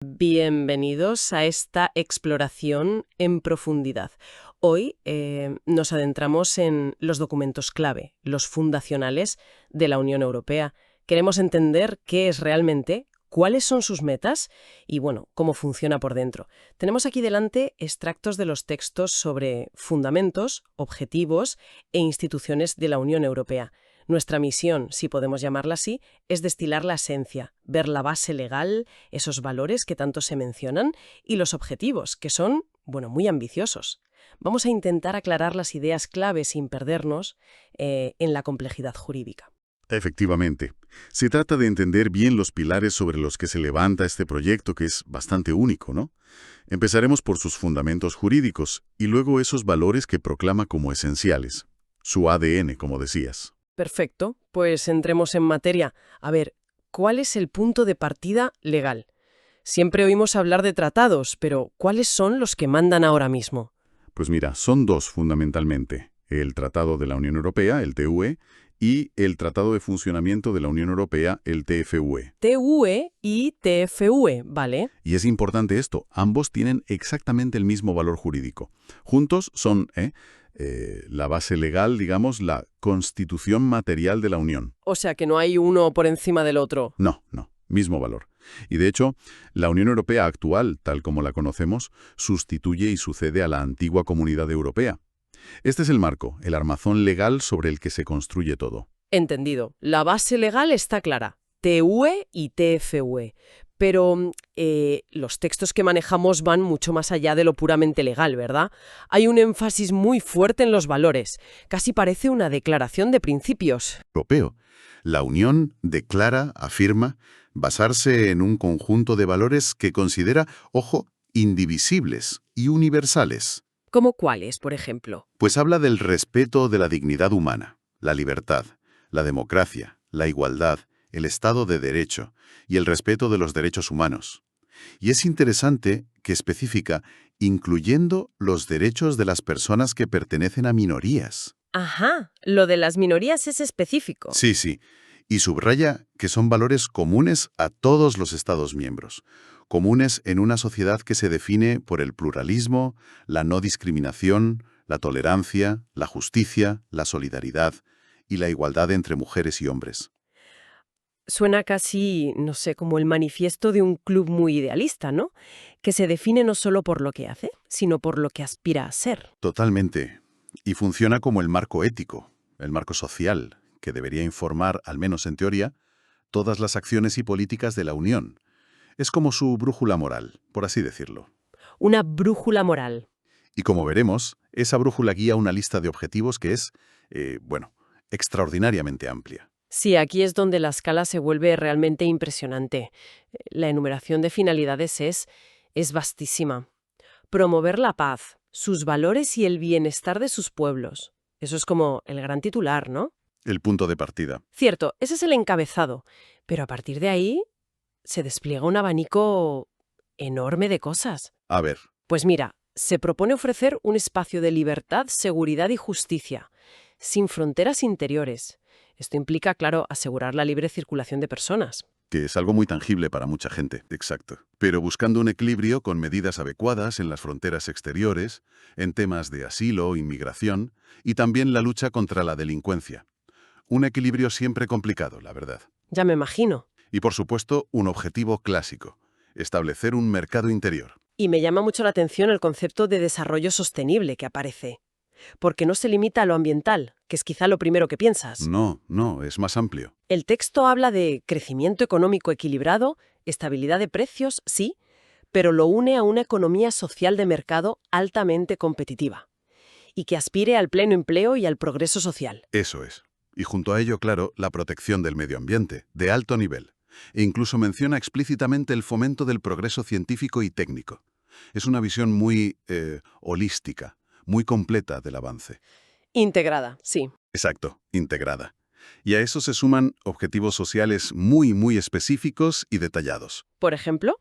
Bienvenidos a esta exploración en profundidad. Hoy nos adentramos en los documentos clave, los fundacionales de la Unión Europea. Queremos entender qué es realmente, cuáles son sus metas y, bueno, cómo funciona por dentro. Tenemos aquí delante extractos de los textos sobre fundamentos, objetivos e instituciones de la Unión Europea. Nuestra misión, si podemos llamarla así, es destilar la esencia, ver la base legal, esos valores que tanto se mencionan y los objetivos, que son, bueno, muy ambiciosos. Vamos a intentar aclarar las ideas clave sin perdernos en la complejidad jurídica. Efectivamente. Se trata de entender bien los pilares sobre los que se levanta este proyecto, que es bastante único, ¿no? Empezaremos por sus fundamentos jurídicos y luego esos valores que proclama como esenciales. Su ADN, como decías. Perfecto, pues entremos en materia. A ver, ¿cuál es el punto de partida legal? Siempre oímos hablar de tratados, pero ¿cuáles son los que mandan ahora mismo? Pues mira, son dos fundamentalmente. El Tratado de la Unión Europea, el TUE, y el Tratado de Funcionamiento de la Unión Europea, el TFUE. TUE y TFUE, ¿vale? Y es importante esto, ambos tienen exactamente el mismo valor jurídico. Juntos son la base legal, digamos, la constitución material de la Unión. O sea que no hay uno por encima del otro. No, mismo valor. Y de hecho, la Unión Europea actual, tal como la conocemos, sustituye y sucede a la antigua Comunidad Europea. Este es el marco, el armazón legal sobre el que se construye todo. Entendido. La base legal está clara. TUE y TFUE. Pero los textos que manejamos van mucho más allá de lo puramente legal, ¿verdad? Hay un énfasis muy fuerte en los valores. Casi parece una declaración de principios. Europeo. La Unión declara, afirma, basarse en un conjunto de valores que considera, ojo, indivisibles y universales. ¿Cómo cuáles, por ejemplo? Pues habla del respeto de la dignidad humana, la libertad, la democracia, la igualdad, el Estado de Derecho y el respeto de los derechos humanos. Y es interesante que especifica, incluyendo los derechos de las personas que pertenecen a minorías. Ajá, lo de las minorías es específico. Sí. Y subraya que son valores comunes a todos los Estados miembros, comunes en una sociedad que se define por el pluralismo, la no discriminación, la tolerancia, la justicia, la solidaridad y la igualdad entre mujeres y hombres. Suena casi, no sé, como el manifiesto de un club muy idealista, ¿no? Que se define no solo por lo que hace, sino por lo que aspira a ser. Totalmente. Y funciona como el marco ético, el marco social, que debería informar, al menos en teoría, todas las acciones y políticas de la Unión. Es como su brújula moral, por así decirlo. Una brújula moral. Y como veremos, esa brújula guía una lista de objetivos que es, extraordinariamente amplia. Sí, aquí es donde la escala se vuelve realmente impresionante. La enumeración de finalidades es vastísima. Promover la paz, sus valores y el bienestar de sus pueblos. Eso es como el gran titular, ¿no? El punto de partida. Cierto, ese es el encabezado. Pero a partir de ahí se despliega un abanico enorme de cosas. A ver, Pues mira, se propone ofrecer un espacio de libertad, seguridad y justicia, sin fronteras interiores. Esto implica, claro, asegurar la libre circulación de personas. que es algo muy tangible para mucha gente, exacto. Pero buscando un equilibrio con medidas adecuadas en las fronteras exteriores, en temas de asilo, inmigración y también la lucha contra la delincuencia. Un equilibrio siempre complicado, la verdad. Ya me imagino. Y por supuesto, un objetivo clásico, establecer un mercado interior. Y me llama mucho la atención el concepto de desarrollo sostenible que aparece. Porque no se limita a lo ambiental, que es quizá lo primero que piensas. No, es más amplio. El texto habla de crecimiento económico equilibrado, estabilidad de precios, sí, pero lo une a una economía social de mercado altamente competitiva y que aspire al pleno empleo y al progreso social. Eso es. Y junto a ello, claro, la protección del medio ambiente, de alto nivel. E incluso menciona explícitamente el fomento del progreso científico y técnico. Es una visión muy holística, muy completa del avance. Integrada, sí. Exacto, integrada. Y a eso se suman objetivos sociales muy específicos y detallados. Por ejemplo,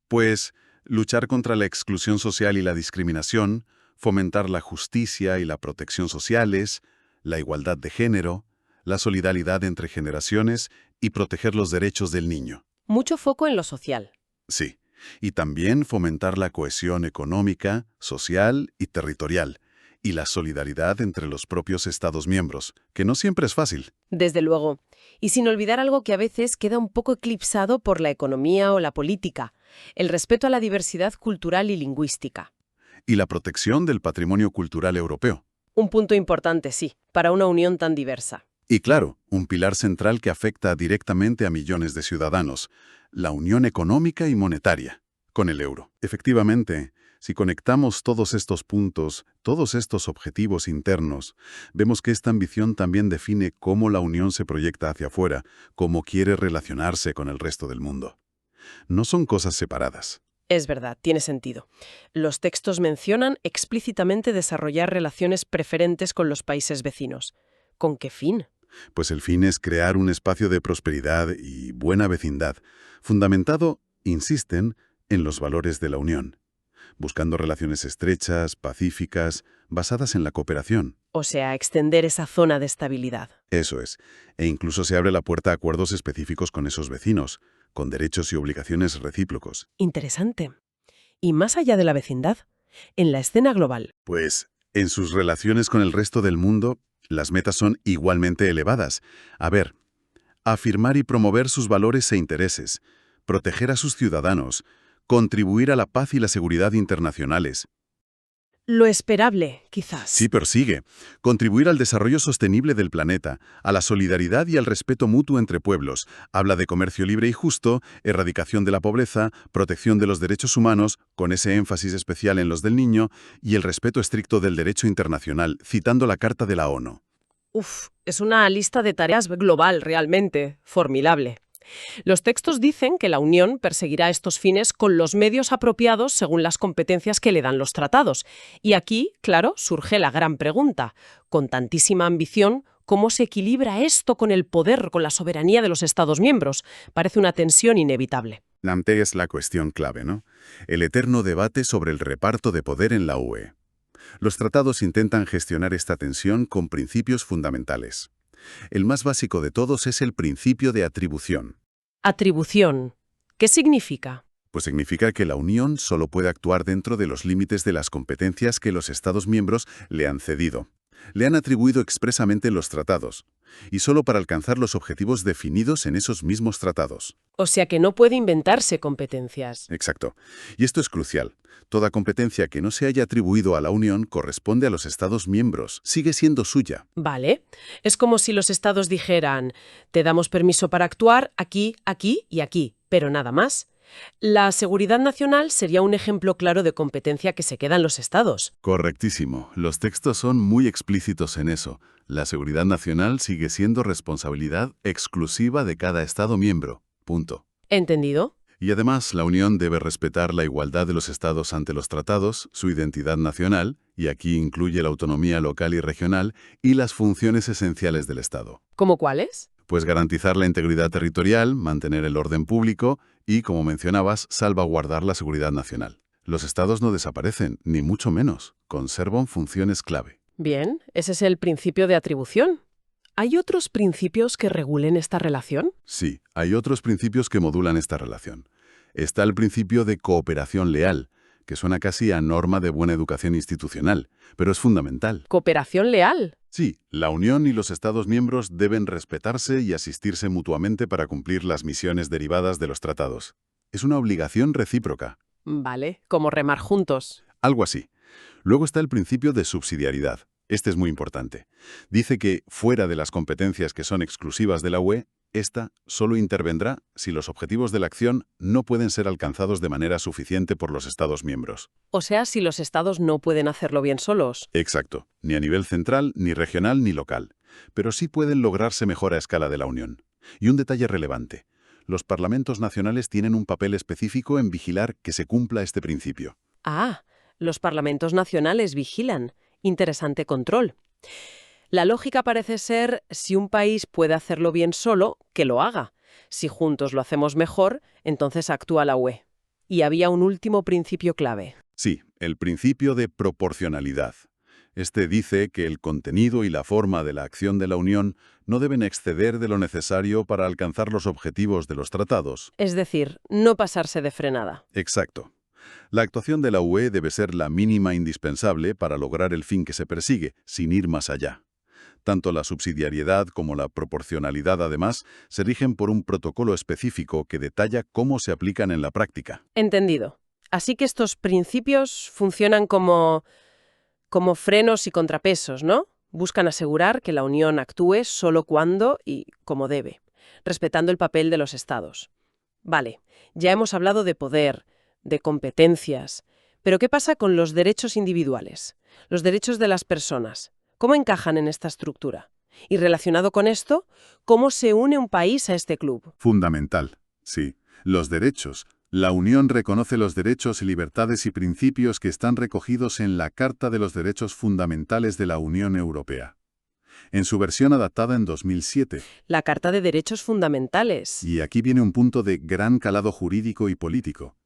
Pues luchar contra la exclusión social y la discriminación, fomentar la justicia y la protección sociales, la igualdad de género, la solidaridad entre generaciones y proteger los derechos del niño. mucho foco en lo social. Sí, Y también fomentar la cohesión económica, social y territorial, y la solidaridad entre los propios Estados miembros, que no siempre es fácil. Desde luego. Y sin olvidar algo que a veces queda un poco eclipsado por la economía o la política, el respeto a la diversidad cultural y lingüística. Y la protección del patrimonio cultural europeo. Un punto importante, sí, para una unión tan diversa. Y claro, un pilar central que afecta directamente a millones de ciudadanos, la unión económica y monetaria, con el euro. Efectivamente, si conectamos todos estos puntos, todos estos objetivos internos, vemos que esta ambición también define cómo la Unión se proyecta hacia afuera, cómo quiere relacionarse con el resto del mundo. No son cosas separadas. Es verdad, tiene sentido. Los textos mencionan explícitamente desarrollar relaciones preferentes con los países vecinos. ¿Con qué fin? Pues el fin es crear un espacio de prosperidad y buena vecindad, fundamentado, insisten, en los valores de la Unión, buscando relaciones estrechas, pacíficas, basadas en la cooperación. O sea, extender esa zona de estabilidad. Eso es, e incluso se abre la puerta a acuerdos específicos con esos vecinos, con derechos y obligaciones recíprocos. Interesante. Y más allá de la vecindad, en la escena global. Pues, en sus relaciones con el resto del mundo, las metas son igualmente elevadas. A ver, afirmar y promover sus valores e intereses, proteger a sus ciudadanos, contribuir a la paz y la seguridad internacionales. Lo esperable, quizás. Sí, persigue. Contribuir al desarrollo sostenible del planeta, a la solidaridad y al respeto mutuo entre pueblos. Habla de comercio libre y justo, erradicación de la pobreza, protección de los derechos humanos, con ese énfasis especial en los del niño, y el respeto estricto del derecho internacional, citando la Carta de la ONU. Uf, es una lista de tareas global realmente formidable. Los textos dicen que la Unión perseguirá estos fines con los medios apropiados según las competencias que le dan los tratados. Y aquí, claro, surge la gran pregunta. Con tantísima ambición, ¿cómo se equilibra esto con el poder, con la soberanía de los Estados miembros? Parece una tensión inevitable. Ante es la cuestión clave, ¿no? El eterno debate sobre el reparto de poder en la UE. Los tratados intentan gestionar esta tensión con principios fundamentales. El más básico de todos es el principio de atribución. Atribución. ¿Qué significa? Pues significa que la Unión solo puede actuar dentro de los límites de las competencias que los Estados miembros le han cedido. Le han atribuido expresamente los tratados, y solo para alcanzar los objetivos definidos en esos mismos tratados. O sea que no puede inventarse competencias. Exacto. Y esto es crucial. Toda competencia que no se haya atribuido a la Unión corresponde a los Estados miembros. Sigue siendo suya. Vale. Es como si los Estados dijeran, te damos permiso para actuar aquí, aquí y aquí, pero nada más. La seguridad nacional sería un ejemplo claro de competencia que se queda en los Estados. Correctísimo. Los textos son muy explícitos en eso. La seguridad nacional sigue siendo responsabilidad exclusiva de cada Estado miembro. Punto. ¿Entendido? Y además, la Unión debe respetar la igualdad de los Estados ante los tratados, su identidad nacional, y aquí incluye la autonomía local y regional, y las funciones esenciales del Estado. ¿Cómo cuáles? Pues garantizar la integridad territorial, mantener el orden público y, como mencionabas, salvaguardar la seguridad nacional. Los Estados no desaparecen, ni mucho menos. Conservan funciones clave. Bien, ese es el principio de atribución. ¿Hay otros principios que regulen esta relación? Sí, hay otros principios que modulan esta relación. Está el principio de cooperación leal, que suena casi a norma de buena educación institucional, pero es fundamental. ¿Cooperación leal? Sí, la Unión y los Estados miembros deben respetarse y asistirse mutuamente para cumplir las misiones derivadas de los tratados. Es una obligación recíproca. Vale, como remar juntos. Algo así. Luego está el principio de subsidiariedad. Este es muy importante. Dice que, fuera de las competencias que son exclusivas de la UE, esta solo intervendrá si los objetivos de la acción no pueden ser alcanzados de manera suficiente por los Estados miembros. O sea, si los Estados no pueden hacerlo bien solos. Exacto. Ni a nivel central, ni regional, ni local. Pero sí pueden lograrse mejor a escala de la Unión. Y un detalle relevante. Los parlamentos nacionales tienen un papel específico en vigilar que se cumpla este principio. Ah, los parlamentos nacionales vigilan. Interesante control. La lógica parece ser, si un país puede hacerlo bien solo, que lo haga. Si juntos lo hacemos mejor, entonces actúa la UE. Y había un último principio clave. Sí, el principio de proporcionalidad. Este dice que el contenido y la forma de la acción de la Unión no deben exceder de lo necesario para alcanzar los objetivos de los tratados. Es decir, no pasarse de frenada. Exacto. La actuación de la UE debe ser la mínima indispensable para lograr el fin que se persigue, sin ir más allá. Tanto la subsidiariedad como la proporcionalidad, además, se rigen por un protocolo específico que detalla cómo se aplican en la práctica. Entendido. Así que estos principios funcionan como frenos y contrapesos, ¿no? Buscan asegurar que la Unión actúe solo cuando y como debe, respetando el papel de los Estados. Vale, ya hemos hablado de poder, de competencias, pero ¿qué pasa con los derechos individuales? Los derechos de las personas. ¿Cómo encajan en esta estructura? Y relacionado con esto, ¿cómo se une un país a este club? Fundamental, sí. Los derechos. La Unión reconoce los derechos y libertades y principios que están recogidos en la Carta de los Derechos Fundamentales de la Unión Europea, en su versión adaptada en 2007. La Carta de Derechos Fundamentales. Y aquí viene un punto de gran calado jurídico y político.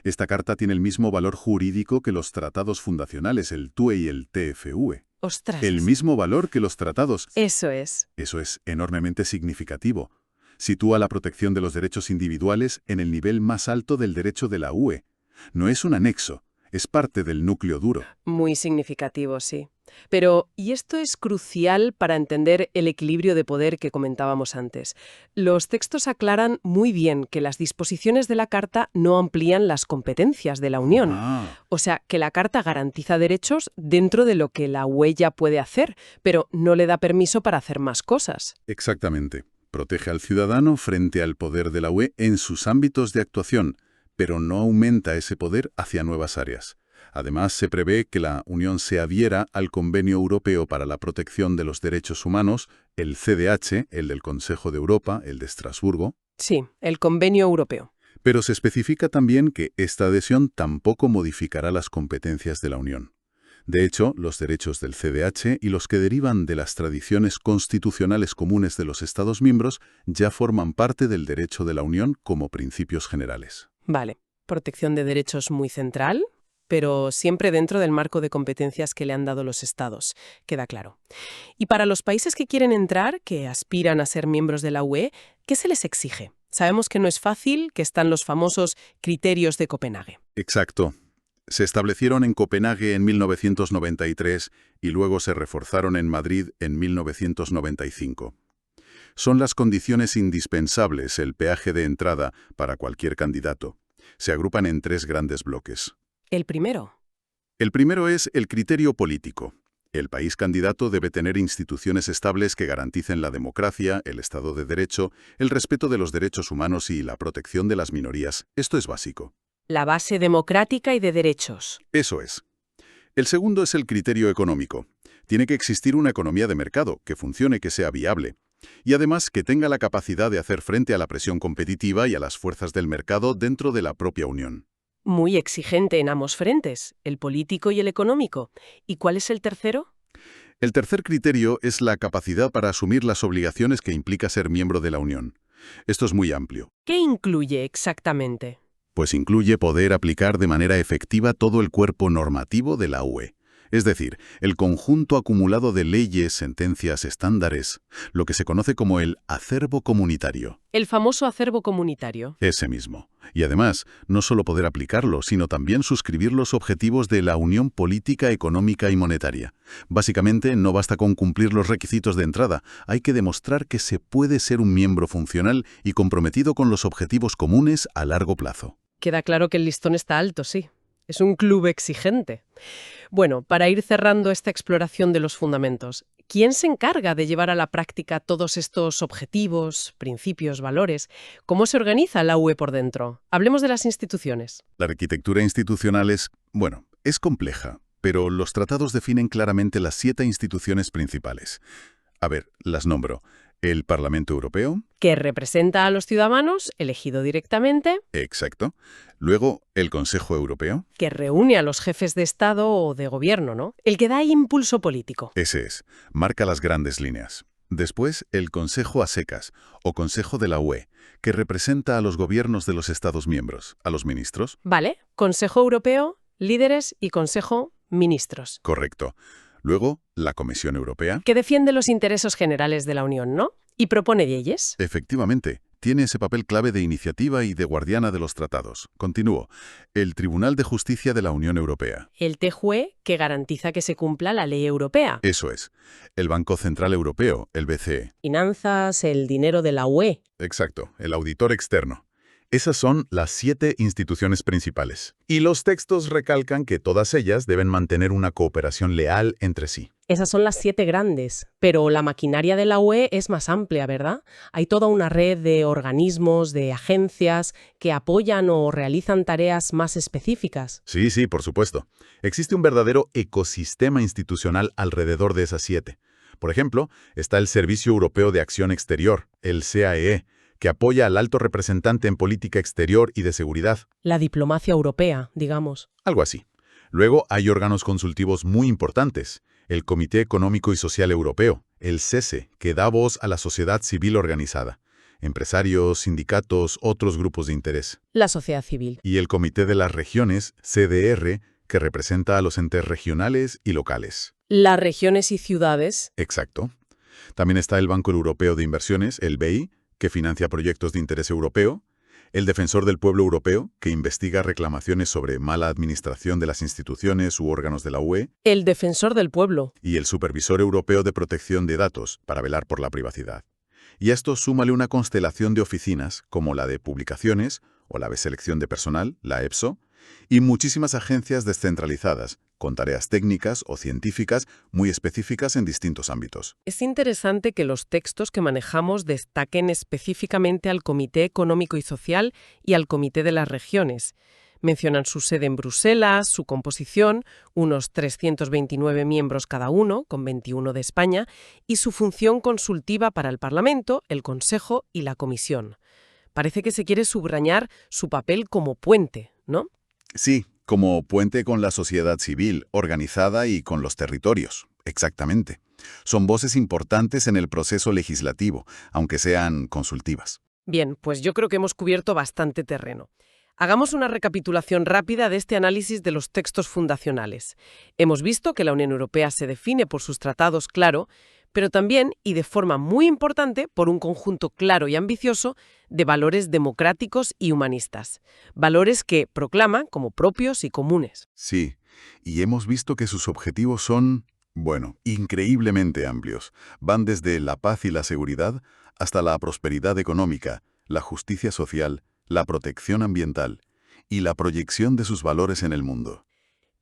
Esta carta tiene el mismo valor jurídico que los tratados fundacionales, el TUE y el TFUE. ¡Ostras! El mismo valor que los tratados. Eso es. Eso es enormemente significativo. Sitúa la protección de los derechos individuales en el nivel más alto del derecho de la UE. No es un anexo, es parte del núcleo duro. Muy significativo, sí. Pero, y esto es crucial para entender el equilibrio de poder que comentábamos antes. Los textos aclaran muy bien que las disposiciones de la Carta no amplían las competencias de la Unión. O sea, que la Carta garantiza derechos dentro de lo que la UE ya puede hacer, pero no le da permiso para hacer más cosas. Exactamente. Protege al ciudadano frente al poder de la UE en sus ámbitos de actuación, pero no aumenta ese poder hacia nuevas áreas. Además, se prevé que la Unión se adhiera al Convenio Europeo para la Protección de los Derechos Humanos, el CDH, el del Consejo de Europa, el de Estrasburgo. Sí, el Convenio Europeo. Pero se especifica también que esta adhesión tampoco modificará las competencias de la Unión. De hecho, los derechos del CDH y los que derivan de las tradiciones constitucionales comunes de los Estados miembros ya forman parte del derecho de la Unión como principios generales. Vale, protección de derechos muy central, pero siempre dentro del marco de competencias que le han dado los Estados, queda claro. Y para los países que quieren entrar, que aspiran a ser miembros de la UE, ¿qué se les exige? Sabemos que no es fácil, que están los famosos criterios de Copenhague. Exacto. Se establecieron en Copenhague en 1993 y luego se reforzaron en Madrid en 1995. Son las condiciones indispensables, el peaje de entrada para cualquier candidato. Se agrupan en 3 grandes bloques. El primero. El primero es el criterio político. El país candidato debe tener instituciones estables que garanticen la democracia, el Estado de Derecho, el respeto de los derechos humanos y la protección de las minorías. Esto es básico. La base democrática y de derechos. Eso es. El segundo es el criterio económico. Tiene que existir una economía de mercado, que funcione, que sea viable. Y además que tenga la capacidad de hacer frente a la presión competitiva y a las fuerzas del mercado dentro de la propia Unión. Muy exigente en ambos frentes, el político y el económico. ¿Y cuál es el tercero? El tercer criterio es la capacidad para asumir las obligaciones que implica ser miembro de la Unión. Esto es muy amplio. ¿Qué incluye exactamente? Pues incluye poder aplicar de manera efectiva todo el cuerpo normativo de la UE. Es decir, el conjunto acumulado de leyes, sentencias, estándares, lo que se conoce como el acervo comunitario. El famoso acervo comunitario. Ese mismo. Y además, no solo poder aplicarlo, sino también suscribir los objetivos de la Unión Política, Económica y Monetaria. Básicamente, no basta con cumplir los requisitos de entrada, hay que demostrar que se puede ser un miembro funcional y comprometido con los objetivos comunes a largo plazo. Queda claro que el listón está alto, sí. Es un club exigente. Bueno, para ir cerrando esta exploración de los fundamentos, ¿quién se encarga de llevar a la práctica todos estos objetivos, principios, valores? ¿Cómo se organiza la UE por dentro? Hablemos de las instituciones. La arquitectura institucional es compleja, pero los tratados definen claramente las 7 instituciones principales. A ver, las nombro. El Parlamento Europeo. Que representa a los ciudadanos, elegido directamente. Exacto. Luego, el Consejo Europeo. Que reúne a los jefes de Estado o de gobierno, ¿no? El que da impulso político. Ese es. Marca las grandes líneas. Después, el Consejo a secas, o Consejo de la UE, que representa a los gobiernos de los Estados miembros, a los ministros. Vale. Consejo Europeo, líderes y Consejo, ministros. Correcto. Luego, la Comisión Europea. Que defiende los intereses generales de la Unión, ¿no? Y propone leyes. Efectivamente, tiene ese papel clave de iniciativa y de guardiana de los tratados. Continúo. El Tribunal de Justicia de la Unión Europea. El TJUE, que garantiza que se cumpla la ley europea. Eso es. El Banco Central Europeo, el BCE. Finanzas, el dinero de la UE. Exacto, el auditor externo. Esas son las 7 instituciones principales. Y los textos recalcan que todas ellas deben mantener una cooperación leal entre sí. Esas son las 7 grandes, pero la maquinaria de la UE es más amplia, ¿verdad? Hay toda una red de organismos, de agencias que apoyan o realizan tareas más específicas. Sí, por supuesto. Existe un verdadero ecosistema institucional alrededor de esas 7. Por ejemplo, está el Servicio Europeo de Acción Exterior, el SAEE, que apoya al alto representante en política exterior y de seguridad. La diplomacia europea, digamos. Algo así. Luego hay órganos consultivos muy importantes. El Comité Económico y Social Europeo, el CESE, que da voz a la sociedad civil organizada. Empresarios, sindicatos, otros grupos de interés. La sociedad civil. Y el Comité de las Regiones, CDR, que representa a los entes regionales y locales. Las regiones y ciudades. Exacto. También está el Banco Europeo de Inversiones, el BEI, que financia proyectos de interés europeo, el Defensor del Pueblo Europeo, que investiga reclamaciones sobre mala administración de las instituciones u órganos de la UE, El Defensor del Pueblo. y el Supervisor Europeo de Protección de Datos, para velar por la privacidad. Y a esto súmale una constelación de oficinas, como la de publicaciones o la de selección de personal, la EPSO, y muchísimas agencias descentralizadas, con tareas técnicas o científicas muy específicas en distintos ámbitos. Es interesante que los textos que manejamos destaquen específicamente al Comité Económico y Social y al Comité de las Regiones. Mencionan su sede en Bruselas, su composición, unos 329 miembros cada uno, con 21 de España, y su función consultiva para el Parlamento, el Consejo y la Comisión. Parece que se quiere subrayar su papel como puente, ¿no? Sí, como puente con la sociedad civil, organizada y con los territorios. Exactamente. Son voces importantes en el proceso legislativo, aunque sean consultivas. Bien, pues yo creo que hemos cubierto bastante terreno. Hagamos una recapitulación rápida de este análisis de los textos fundacionales. Hemos visto que la Unión Europea se define por sus tratados, claro, pero también, y de forma muy importante, por un conjunto claro y ambicioso de valores democráticos y humanistas. Valores que proclama como propios y comunes. Sí, y hemos visto que sus objetivos son, bueno, increíblemente amplios. Van desde la paz y la seguridad hasta la prosperidad económica, la justicia social, la protección ambiental y la proyección de sus valores en el mundo.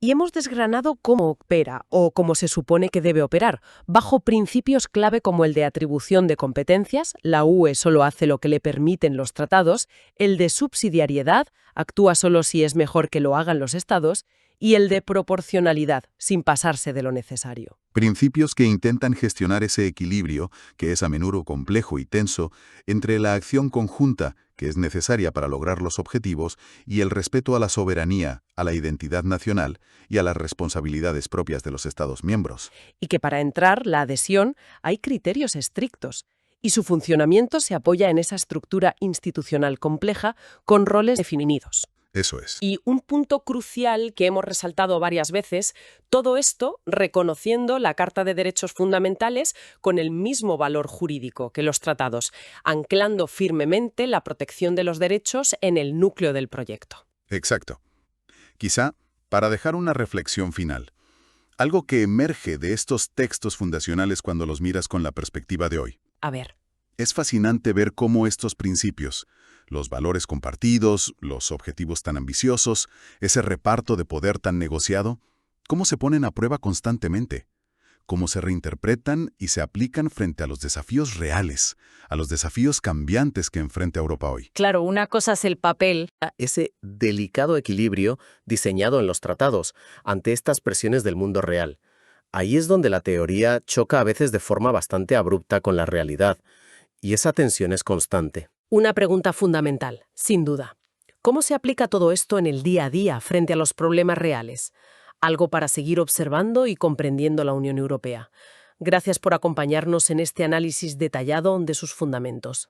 Y hemos desgranado cómo opera, o cómo se supone que debe operar, bajo principios clave como el de atribución de competencias, la UE solo hace lo que le permiten los tratados, el de subsidiariedad, actúa solo si es mejor que lo hagan los Estados, y el de proporcionalidad, sin pasarse de lo necesario. Principios que intentan gestionar ese equilibrio, que es a menudo complejo y tenso, entre la acción conjunta, que es necesaria para lograr los objetivos, y el respeto a la soberanía, a la identidad nacional y a las responsabilidades propias de los Estados miembros. Y que para entrar, la adhesión, hay criterios estrictos, y su funcionamiento se apoya en esa estructura institucional compleja con roles definidos. Eso es. Y un punto crucial que hemos resaltado varias veces, todo esto reconociendo la Carta de Derechos Fundamentales con el mismo valor jurídico que los tratados, anclando firmemente la protección de los derechos en el núcleo del proyecto. Exacto. Quizá, para dejar una reflexión final, algo que emerge de estos textos fundacionales cuando los miras con la perspectiva de hoy. A ver. Es fascinante ver cómo estos principios, los valores compartidos, los objetivos tan ambiciosos, ese reparto de poder tan negociado, cómo se ponen a prueba constantemente, cómo se reinterpretan y se aplican frente a los desafíos reales, a los desafíos cambiantes que enfrenta Europa hoy. Claro, una cosa es el papel. Ese delicado equilibrio diseñado en los tratados ante estas presiones del mundo real. Ahí es donde la teoría choca a veces de forma bastante abrupta con la realidad, y esa tensión es constante. Una pregunta fundamental, sin duda. ¿Cómo se aplica todo esto en el día a día frente a los problemas reales? Algo para seguir observando y comprendiendo la Unión Europea. Gracias por acompañarnos en este análisis detallado de sus fundamentos.